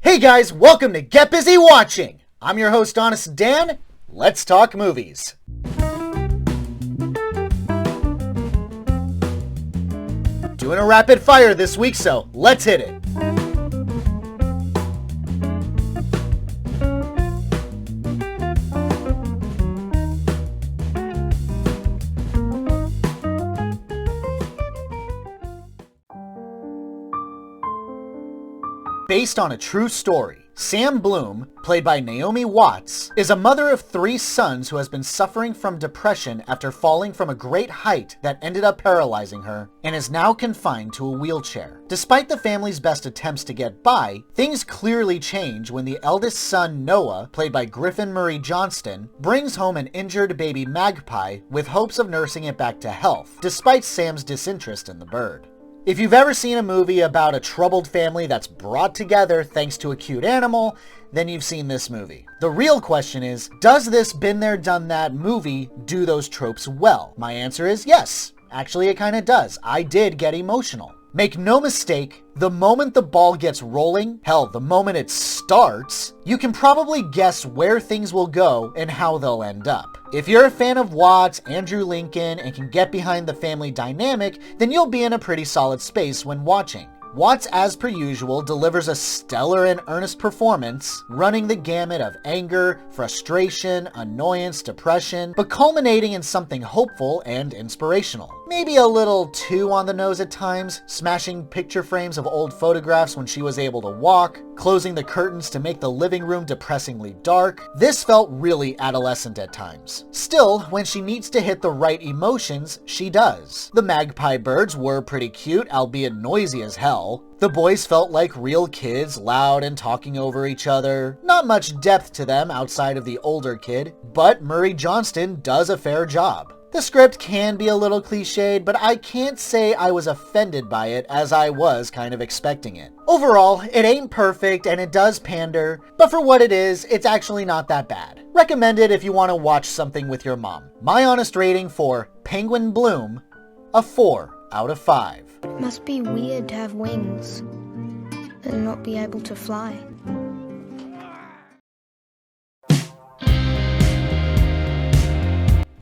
Hey guys, welcome to Get Busy Watching! I'm your host, Honest Dan. Let's talk movies. Doing a rapid fire this week, so let's hit it. Based on a true story, Sam Bloom, played by Naomi Watts, is a mother of 3 sons who has been suffering from depression after falling from a great height that ended up paralyzing her and is now confined to a wheelchair. Despite the family's best attempts to get by, things clearly change when the eldest son, Noah, played by Griffin Murray Johnston, brings home an injured baby magpie with hopes of nursing it back to health, despite Sam's disinterest in the bird. If you've ever seen a movie about a troubled family that's brought together thanks to a cute animal, then you've seen this movie. The real question is, does this been there done that movie do those tropes well? My answer is yes. Actually, it kind of does. I did get emotional. Make no mistake, the moment the ball gets rolling, hell, the moment it starts, you can probably guess where things will go and how they'll end up. If you're a fan of Watts, Andrew Lincoln, and can get behind the family dynamic, then you'll be in a pretty solid space when watching. Watts, as per usual, delivers a stellar and earnest performance, running the gamut of anger, frustration, annoyance, depression, but culminating in something hopeful and inspirational. Maybe a little too on the nose at times, smashing picture frames of old photographs when she was able to walk, closing the curtains to make the living room depressingly dark. This felt really adolescent at times. Still, when she needs to hit the right emotions, she does. The magpie birds were pretty cute, albeit noisy as hell. The boys felt like real kids, loud and talking over each other. Not much depth to them outside of the older kid, but Murray Johnston does a fair job. The script can be a little cliched, but I can't say I was offended by it as I was kind of expecting it. Overall, it ain't perfect and it does pander, but for what it is, it's actually not that bad. Recommend it if you want to watch something with your mom. My honest rating for Penguin Bloom, a 4 out of 5. It must be weird to have wings and not be able to fly.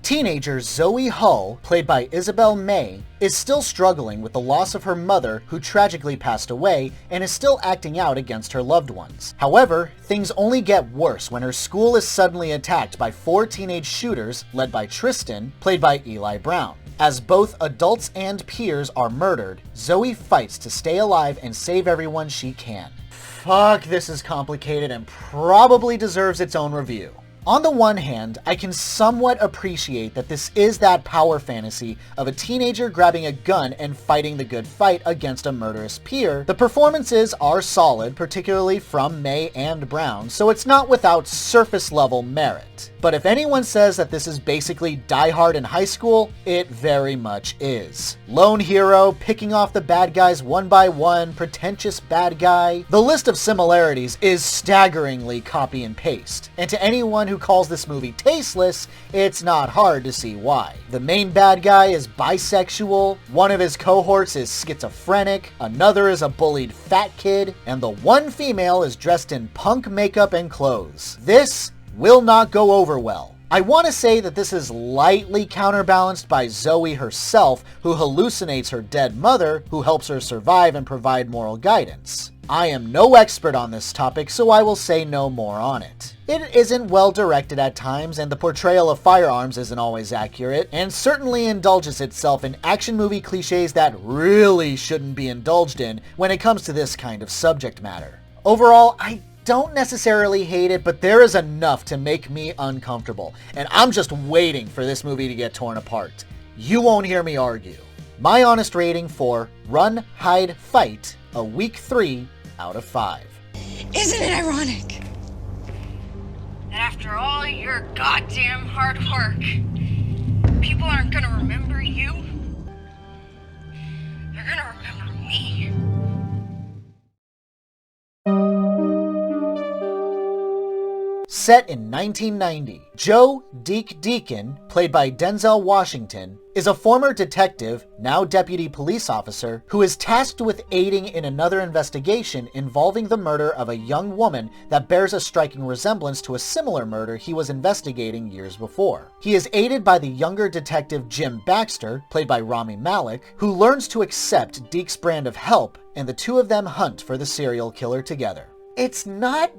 Teenager Zoe Hull, played by Isabel May, is still struggling with the loss of her mother who tragically passed away and is still acting out against her loved ones. However, things only get worse when her school is suddenly attacked by 4 teenage shooters led by Tristan, played by Eli Brown. As both adults and peers are murdered, Zoe fights to stay alive and save everyone she can. Fuck, this is complicated and probably deserves its own review. On the one hand, I can somewhat appreciate that this is that power fantasy of a teenager grabbing a gun and fighting the good fight against a murderous peer. The performances are solid, particularly from May and Brown, so it's not without surface level merit. But if anyone says that this is basically Die Hard in high school, it very much is. Lone hero, picking off the bad guys one by one, pretentious bad guy. The list of similarities is staggeringly copy and paste. And to anyone who calls this movie tasteless, it's not hard to see why. The main bad guy is bisexual, one of his cohorts is schizophrenic, another is a bullied fat kid, and the one female is dressed in punk makeup and clothes. This will not go over well. I want to say that this is lightly counterbalanced by Zoe herself, who hallucinates her dead mother, who helps her survive and provide moral guidance. I am no expert on this topic, so I will say no more on it. It isn't well directed at times, and the portrayal of firearms isn't always accurate, and certainly indulges itself in action movie cliches that really shouldn't be indulged in when it comes to this kind of subject matter. Overall, I don't necessarily hate it, but there is enough to make me uncomfortable, and I'm just waiting for this movie to get torn apart. You won't hear me argue. My honest rating for Run, Hide, Fight, a week 3 out of 5. Isn't it ironic that after all your goddamn hard work, people aren't gonna remember you? They're gonna remember me. Set in 1990, Joe Deke Deacon, played by Denzel Washington, is a former detective, now deputy police officer, who is tasked with aiding in another investigation involving the murder of a young woman that bears a striking resemblance to a similar murder he was investigating years before. He is aided by the younger detective Jim Baxter, played by Rami Malek, who learns to accept Deke's brand of help, and the two of them hunt for the serial killer together. It's not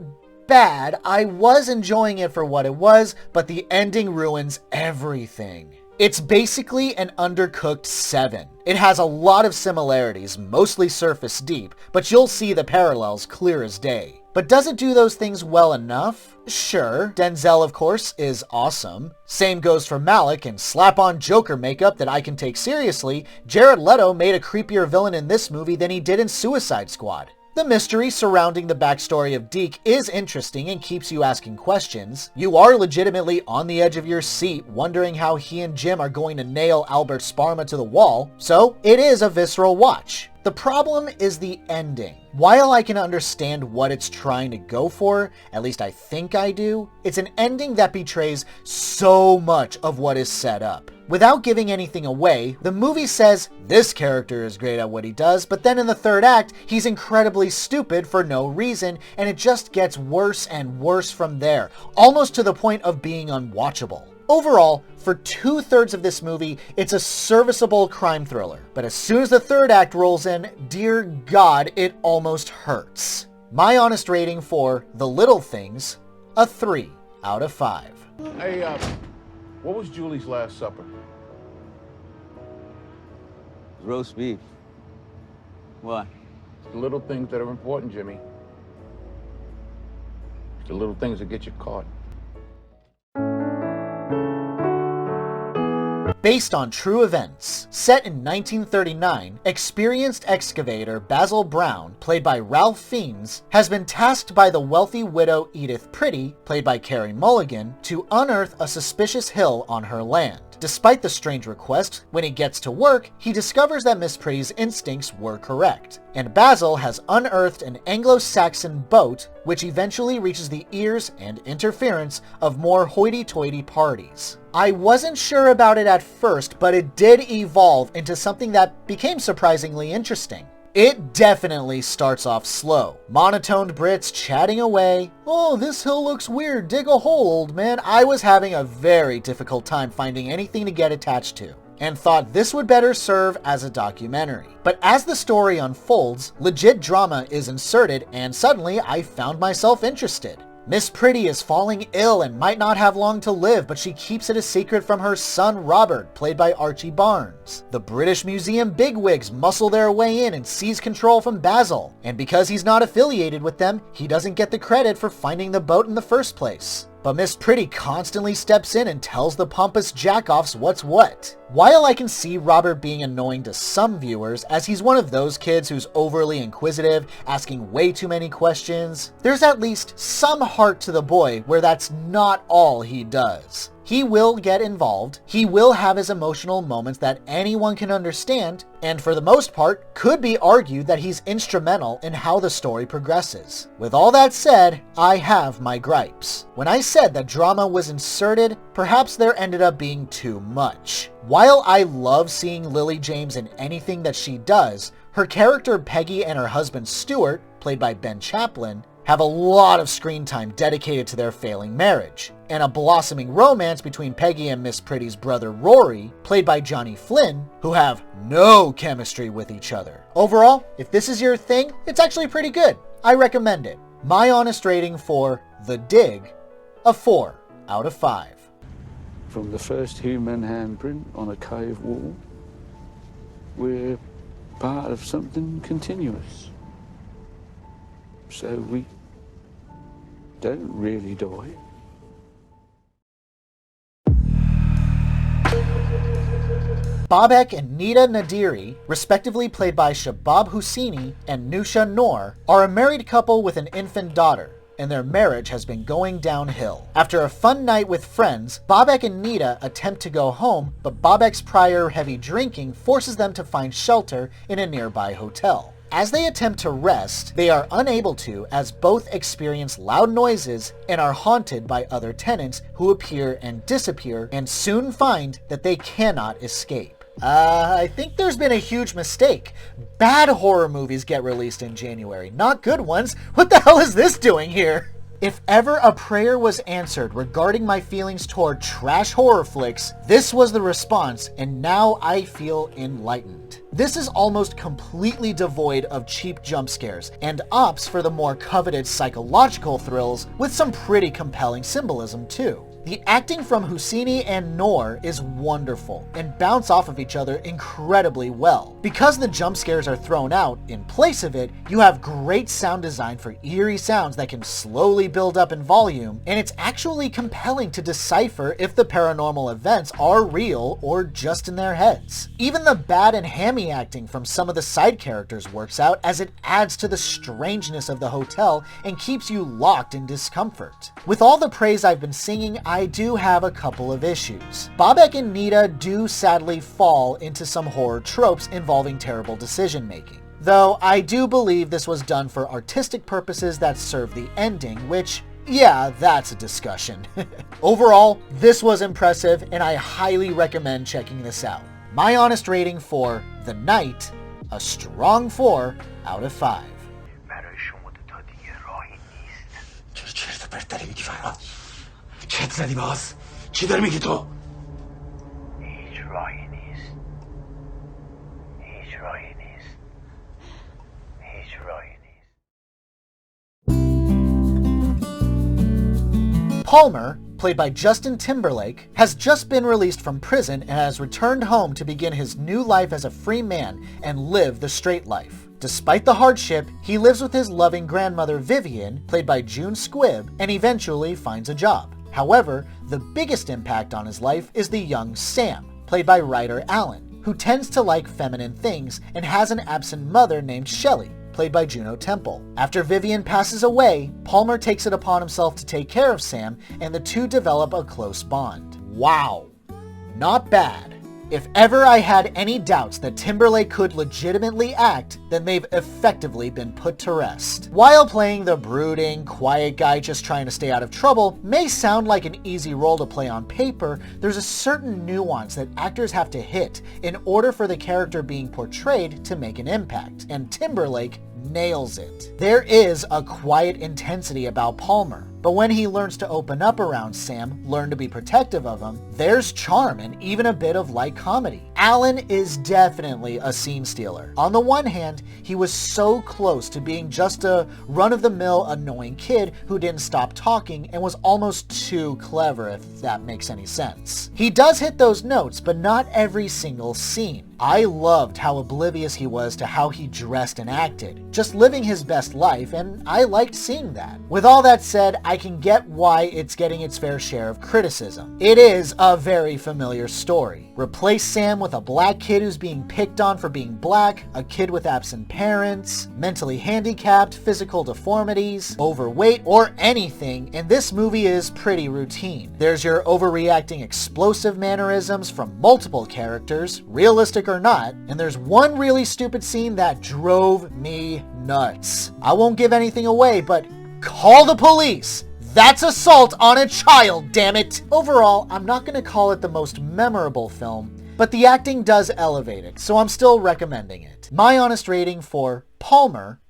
bad. I was enjoying it for what it was, but the ending ruins everything. It's basically an undercooked 7. It has a lot of similarities, mostly surface deep, but you'll see the parallels clear as day. But does it do those things well enough? Sure. Denzel, of course, is awesome. Same goes for Malek, and slap on Joker makeup that I can take seriously, Jared Leto made a creepier villain in this movie than he did in Suicide Squad. The mystery surrounding the backstory of Deke is interesting and keeps you asking questions. You are legitimately on the edge of your seat wondering how he and Jim are going to nail Albert Sparma to the wall, so it is a visceral watch. The problem is the ending. While I can understand what it's trying to go for, at least I think I do, it's an ending that betrays so much of what is set up. Without giving anything away, the movie says this character is great at what he does, but then in the third act, he's incredibly stupid for no reason, and it just gets worse and worse from there, almost to the point of being unwatchable. Overall, for 2/3 of this movie, it's a serviceable crime thriller, but as soon as the third act rolls in, dear God, it almost hurts. My honest rating for The Little Things, a 3 out of 5. Hey, what was Julie's last supper? Roast beef. What? It's the little things that are important, Jimmy. It's the little things that get you caught. Based on true events, set in 1939, experienced excavator Basil Brown, played by Ralph Fiennes, has been tasked by the wealthy widow Edith Pretty, played by Carey Mulligan, to unearth a suspicious hill on her land. Despite the strange request, when he gets to work, he discovers that Miss Pretty's instincts were correct, and Basil has unearthed an Anglo-Saxon boat which eventually reaches the ears and interference of more hoity-toity parties. I wasn't sure about it at first, but it did evolve into something that became surprisingly interesting. It definitely starts off slow. Monotoned Brits chatting away. Oh, this hill looks weird. Dig a hole, old man. I was having a very difficult time finding anything to get attached to, and thought this would better serve as a documentary. But as the story unfolds, legit drama is inserted, and suddenly I found myself interested. Miss Pretty is falling ill and might not have long to live, but she keeps it a secret from her son Robert, played by Archie Barnes. The British Museum bigwigs muscle their way in and seize control from Basil, and because he's not affiliated with them, he doesn't get the credit for finding the boat in the first place. But Miss Pretty constantly steps in and tells the pompous jackoffs what's what. While I can see Robert being annoying to some viewers, as he's one of those kids who's overly inquisitive, asking way too many questions, there's at least some heart to the boy where that's not all he does. He will get involved, he will have his emotional moments that anyone can understand, and for the most part, could be argued that he's instrumental in how the story progresses. With all that said, I have my gripes. When I said that drama was inserted, perhaps there ended up being too much. While I love seeing Lily James in anything that she does, her character Peggy and her husband Stuart, played by Ben Chaplin, have a lot of screen time dedicated to their failing marriage, and a blossoming romance between Peggy and Miss Pretty's brother Rory, played by Johnny Flynn, who have no chemistry with each other. Overall, if this is your thing, it's actually pretty good. I recommend it. My honest rating for The Dig, a 4 out of 5. From the first human handprint on a cave wall, we're part of something continuous. So we don't really die. Babak and Nida Nadiri, respectively played by Shabab Husseini and Nusha Noor, are a married couple with an infant daughter, and their marriage has been going downhill. After a fun night with friends, Babak and Nida attempt to go home, but Babak's prior heavy drinking forces them to find shelter in a nearby hotel. As they attempt to rest, they are unable to as both experience loud noises and are haunted by other tenants who appear and disappear and soon find that they cannot escape. I think there's been a huge mistake. Bad horror movies get released in January, not good ones. What the hell is this doing here? If ever a prayer was answered regarding my feelings toward trash horror flicks, this was the response, and now I feel enlightened. This is almost completely devoid of cheap jump scares, and opts for the more coveted psychological thrills with some pretty compelling symbolism too. The acting from Husseini and Noor is wonderful and bounce off of each other incredibly well. Because the jump scares are thrown out, in place of it, you have great sound design for eerie sounds that can slowly build up in volume, and it's actually compelling to decipher if the paranormal events are real or just in their heads. Even the bad and hammy acting from some of the side characters works out, as it adds to the strangeness of the hotel and keeps you locked in discomfort. With all the praise I've been singing, I do have a couple of issues. Bobek and Nita do sadly fall into some horror tropes involving terrible decision making. Though I do believe this was done for artistic purposes that serve the ending, which, yeah, that's a discussion. Overall, this was impressive and I highly recommend checking this out. My honest rating for The Night, a strong 4 out of 5. چت زدی باز؟ چی داری میگی تو؟ هیچ راهی نیست. هیچ راهی نیست. هیچ راهی نیست. Palmer, played by Justin Timberlake, has just been released from prison and has returned home to begin his new life as a free man and live the straight life. Despite the hardship, he lives with his loving grandmother Vivian, played by June Squibb, and eventually finds a job. However, the biggest impact on his life is the young Sam, played by Ryder Allen, who tends to like feminine things and has an absent mother named Shelley, played by Juno Temple. After Vivian passes away, Palmer takes it upon himself to take care of Sam, and the two develop a close bond. Wow. Not bad. If ever I had any doubts that Timberlake could legitimately act, then they've effectively been put to rest. While playing the brooding, quiet guy just trying to stay out of trouble may sound like an easy role to play on paper, there's a certain nuance that actors have to hit in order for the character being portrayed to make an impact, and Timberlake nails it. There is a quiet intensity about Palmer, but when he learns to open up around Sam, learn to be protective of him, there's charm and even a bit of light comedy. Allen is definitely a scene stealer. On the one hand, he was so close to being just a run-of-the-mill annoying kid who didn't stop talking and was almost too clever, if that makes any sense. He does hit those notes, but not every single scene. I loved how oblivious he was to how he dressed and acted, just living his best life, and I liked seeing that. With all that said, I can get why it's getting its fair share of criticism. It is a very familiar story. Replace Sam with a black kid who's being picked on for being black, a kid with absent parents, mentally handicapped, physical deformities, overweight, or anything, and this movie is pretty routine. There's your overreacting explosive mannerisms from multiple characters, realistic or not, and there's one really stupid scene that drove me nuts. I won't give anything away, but call the police! That's assault on a child, damn it! Overall, I'm not going to call it the most memorable film, but the acting does elevate it, so I'm still recommending it. My honest rating for Palmer,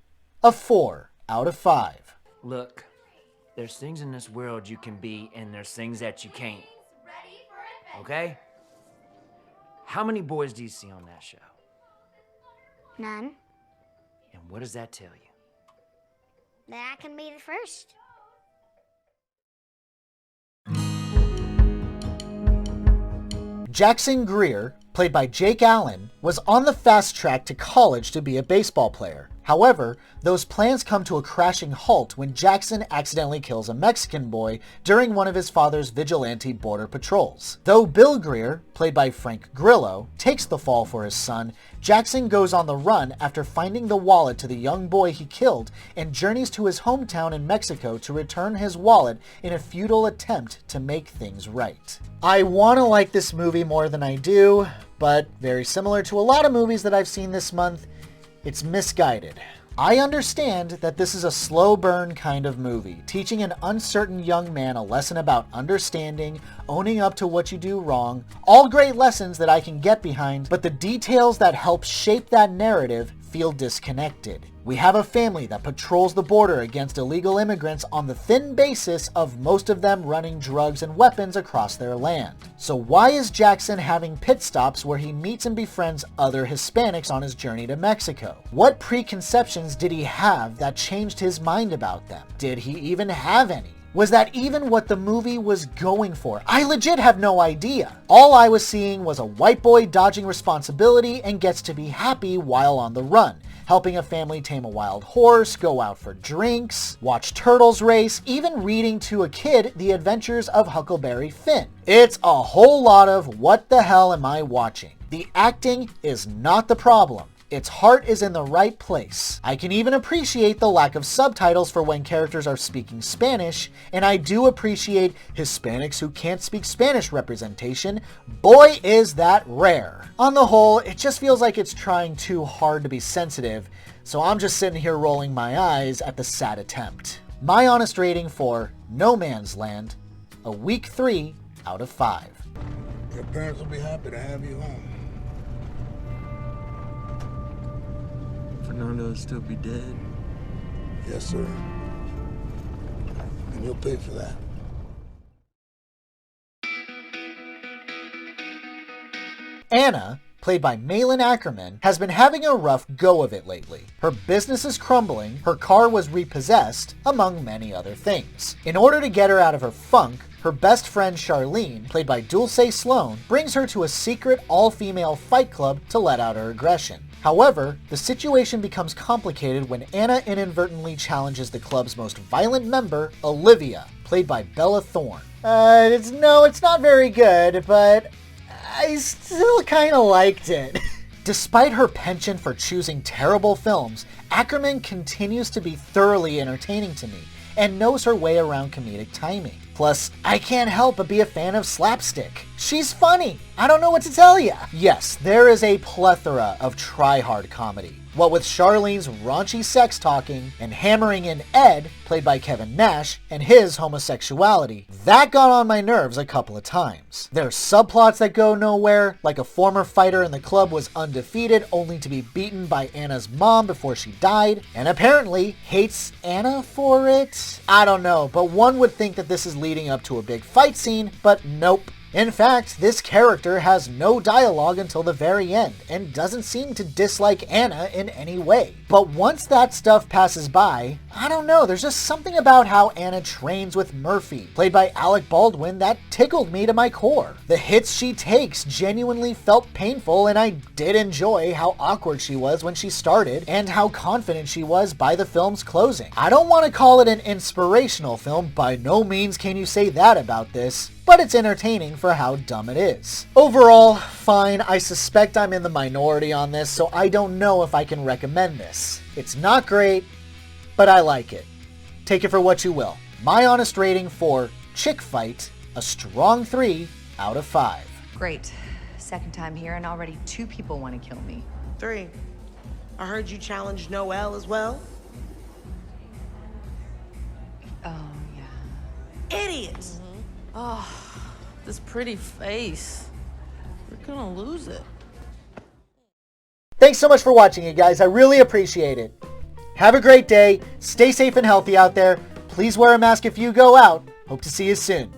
a 4 out of 5. Look, there's things in this world you can be, and there's things that you can't. Okay? How many boys do you see on that show? None. And what does that tell you? That I can be the first. Jackson Greer, played by Jake Allen, was on the fast track to college to be a baseball player. However, those plans come to a crashing halt when Jackson accidentally kills a Mexican boy during one of his father's vigilante border patrols. Though Bill Greer, played by Frank Grillo, takes the fall for his son, Jackson goes on the run after finding the wallet to the young boy he killed and journeys to his hometown in Mexico to return his wallet in a futile attempt to make things right. I want to like this movie more than I do, but very similar to a lot of movies that I've seen this month, It's misguided. I understand that this is a slow burn kind of movie, teaching an uncertain young man a lesson about understanding, owning up to what you do wrong, all great lessons that I can get behind, but the details that help shape that narrative feel disconnected. We have a family that patrols the border against illegal immigrants on the thin basis of most of them running drugs and weapons across their land. So why is Jackson having pit stops where he meets and befriends other Hispanics on his journey to Mexico? What preconceptions did he have that changed his mind about them? Did he even have any? Was that even what the movie was going for? I legit have no idea. All I was seeing was a white boy dodging responsibility and gets to be happy while on the run, helping a family tame a wild horse, go out for drinks, watch turtles race, even reading to a kid the adventures of Huckleberry Finn. It's a whole lot of what the hell am I watching? The acting is not the problem. Its heart is in the right place. I can even appreciate the lack of subtitles for when characters are speaking Spanish, and I do appreciate Hispanics who can't speak Spanish representation. Boy, is that rare. On the whole, it just feels like it's trying too hard to be sensitive, so I'm just sitting here rolling my eyes at the sad attempt. My honest rating for No Man's Land, a weak 3 out of 5. Your parents will be happy to have you home. Fernando will still be dead. Yes, sir. And you'll pay for that. Anna, played by Malin Ackerman, has been having a rough go of it lately. Her business is crumbling, her car was repossessed, among many other things. In order to get her out of her funk, her best friend Charlene, played by Dulce Sloan, brings her to a secret all-female fight club to let out her aggression. However, the situation becomes complicated when Anna inadvertently challenges the club's most violent member, Olivia, played by Bella Thorne. It's not very good, but I still kinda liked it. Despite her penchant for choosing terrible films, Ackerman continues to be thoroughly entertaining to me and knows her way around comedic timing. Plus, I can't help but be a fan of slapstick. She's funny. I don't know what to tell ya. Yes, there is a plethora of try-hard comedy. What with Charlene's raunchy sex talking and hammering in Ed, played by Kevin Nash, and his homosexuality, that got on my nerves a couple of times. There are subplots that go nowhere, like a former fighter in the club was undefeated only to be beaten by Anna's mom before she died, and apparently hates Anna for it? I don't know, but one would think that this is leading up to a big fight scene, but nope. In fact, this character has no dialogue until the very end, and doesn't seem to dislike Anna in any way. But once that stuff passes by, I don't know, there's just something about how Anna trains with Murphy, played by Alec Baldwin, that tickled me to my core. The hits she takes genuinely felt painful, and I did enjoy how awkward she was when she started, and how confident she was by the film's closing. I don't want to call it an inspirational film, by no means can you say that about this, but it's entertaining for how dumb it is. Overall, fine. I suspect I'm in the minority on this, so I don't know if I can recommend this. It's not great, but I like it. Take it for what you will. My honest rating for Chick Fight, a strong 3 out of 5. Great. Second time here and already 2 people want to kill me. 3. I heard you challenged Noelle as well. Oh, yeah. Idiots! Oh, this pretty face. We're gonna lose it. Thanks so much for watching, you guys. I really appreciate it. Have a great day. Stay safe and healthy out there. Please wear a mask if you go out. Hope to see you soon.